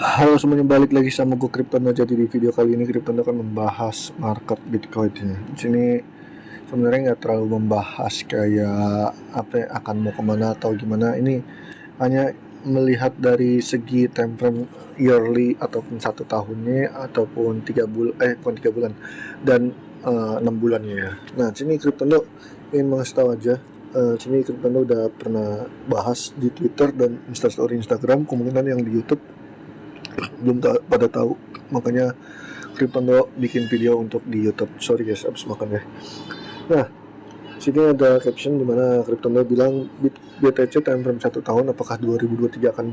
Halo semuanya, balik lagi sama gue Kryptono. Jadi di video kali ini Kryptono akan membahas market Bitcoin ya. Di sini sebenarnya nggak terlalu membahas kayak apa ya, akan mau kemana atau gimana. Ini hanya melihat dari segi time frame yearly ataupun 1 tahunnya ataupun 3 bulan, bukan 3 bulan, dan 6 bulannya ya. Nah, sini Kryptono ingin mengasih tahu aja. Sini Kryptono udah pernah bahas di Twitter dan Instastory Instagram, kemungkinan yang di YouTube belum pada tahu, makanya Cryptondo bikin video untuk di YouTube. Sorry guys, abis makan ya. Nah, sini ada caption dimana Cryptondo bilang BTC time frame 1 tahun, apakah 2023 akan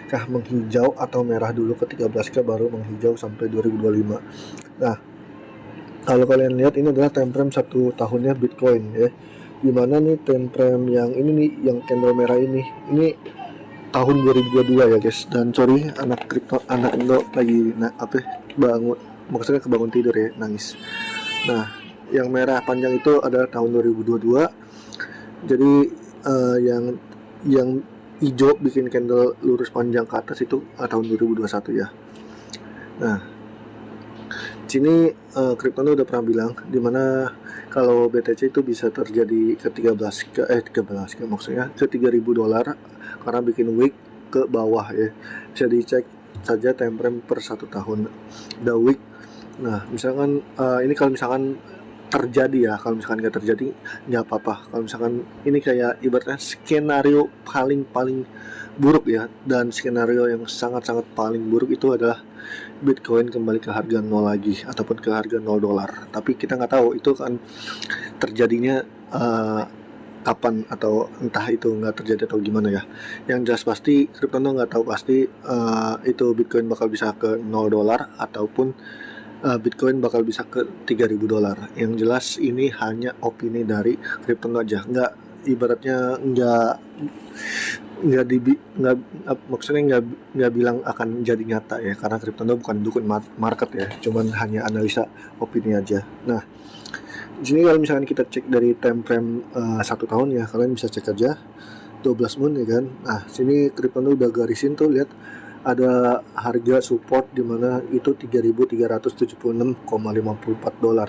kah menghijau atau merah dulu ke 13K baru menghijau sampai 2025. Nah, kalau kalian lihat ini adalah time frame 1 tahunnya Bitcoin ya. Dimana nih time frame yang ini nih, yang candle merah ini tahun 2022 ya guys. Dan sorry, anak Indo lagi bangun, maksudnya kebangun tidur ya, nangis. Nah, yang merah panjang itu adalah tahun 2022. Jadi yang hijau bikin candle lurus panjang ke atas itu tahun 2021 ya. Nah, sini Cryptono udah pernah bilang dimana kalau BTC itu bisa terjadi ke 13 ke maksudnya ke $3.000 karena bikin wick ke bawah ya. Bisa dicek saja time frame per 1 tahun the wick. Nah, misalkan ini kalau misalkan terjadi ya, kalau misalkan nggak terjadi nggak apa-apa. Kalau misalkan ini kayak ibaratnya skenario paling buruk ya, dan skenario yang sangat paling buruk itu adalah Bitcoin kembali ke harga nol lagi ataupun ke harga $0. Tapi kita nggak tahu itu kan terjadinya kapan, atau entah itu nggak terjadi atau gimana ya. Yang jelas pasti Cryptono nggak tahu pasti itu Bitcoin bakal bisa ke $0 ataupun Bitcoin bakal bisa ke $3.000. Yang jelas ini hanya opini dari Cryptono aja, nggak ibaratnya maksudnya nggak bilang akan jadi nyata ya, karena Cryptono bukan dukun market ya, cuman hanya analisa opini aja. Nah, di sini kalau misalkan kita cek dari time frame 1 tahun ya, kalian bisa cek aja 12 moon ya kan. Nah, sini Cryptono udah garisin tuh, lihat ada harga support di mana itu $3.376,54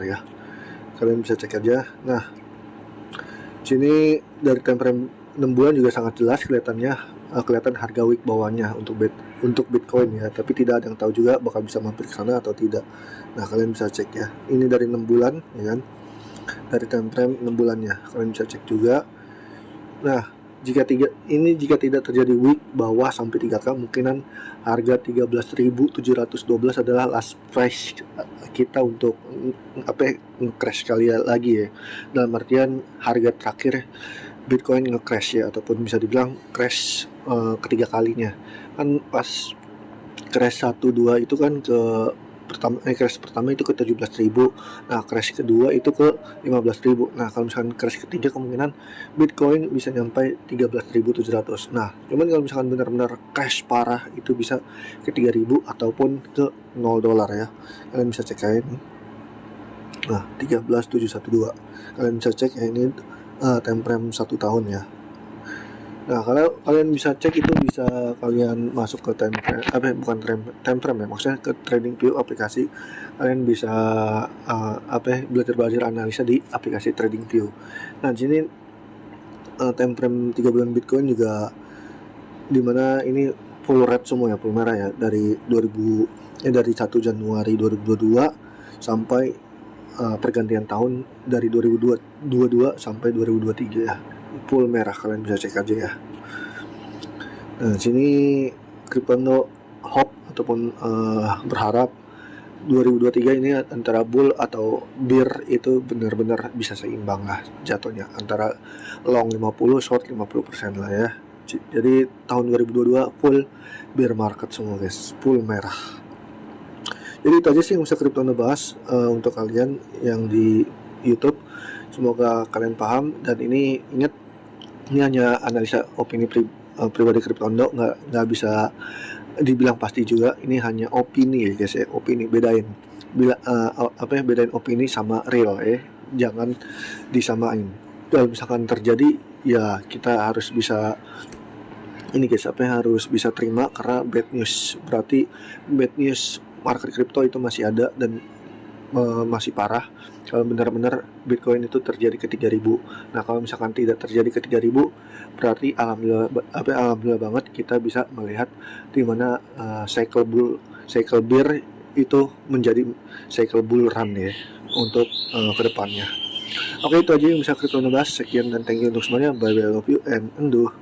ya. Kalian bisa cek aja. Nah, sini dari time frame 6 bulan juga sangat jelas kelihatannya, kelihatan harga wick bawahnya untuk Bitcoin ya, tapi tidak ada yang tahu juga bakal bisa mampir ke sana atau tidak. Nah, kalian bisa cek ya. Ini dari 6 bulan ya kan. Dari time frame 6 bulannya kalian bisa cek juga. Nah, jika tidak terjadi wick bawah sampai 3K, kemungkinan harga 13.712 adalah last price kita untuk nge-crash sekali lagi ya. Dalam artian harga terakhir Bitcoin nge-crash ya, ataupun bisa dibilang crash ketiga kalinya. Kan pas crash 1-2 itu kan crash pertama itu ke 17.000. Nah, crash kedua itu ke 15.000. Nah, kalau misalkan crash ketiga kemungkinan Bitcoin bisa nyampe 13.700. Nah, cuman kalau misalkan benar-benar crash parah itu bisa ke 3.000 ataupun ke $0 ya. Kalian bisa cek saya nih. Nah, 13.712. Kalian bisa cek ya, ini time frame 1 tahun ya. Nah, kalau kalian bisa cek itu, bisa kalian masuk ke time frame ya, maksudnya ke TradingView aplikasi. Kalian bisa belajar analisa di aplikasi TradingView. Nah, di sini time frame 3 bulan Bitcoin juga dimana ini full red semua ya, full merah ya, dari 1 Januari 2022 sampai pergantian tahun dari 2022 sampai 2023 ya, full merah. Kalian bisa cek aja ya. Nah, sini Cryptono hope ataupun berharap 2023 ini antara bull atau bear itu benar-benar bisa seimbang lah jatuhnya, antara long 50 short 50% lah ya. Jadi tahun 2022 full bear market semua guys, full merah. Jadi itu aja sih yang bisa Cryptono bahas untuk kalian yang di YouTube. Semoga kalian paham, dan ini ingat, ini hanya analisa opini pribadi Cryptono, nggak bisa dibilang pasti juga. Ini hanya opini ya guys ya, opini. Bedain opini sama real ya, jangan disamain. Kalau misalkan terjadi ya, kita harus bisa ini guys, apa yang harus bisa terima karena bad news. Berarti bad news market kripto itu masih ada dan masih parah kalau benar-benar Bitcoin itu terjadi ke 3000. Nah, kalau misalkan tidak terjadi ke 3000, berarti alhamdulillah banget kita bisa melihat di mana cycle bear itu menjadi cycle bull run ya untuk kedepannya. Oke, itu aja yang bisa kita bahas. Sekian dan thank you untuk semuanya. Bye bye, love you and undo.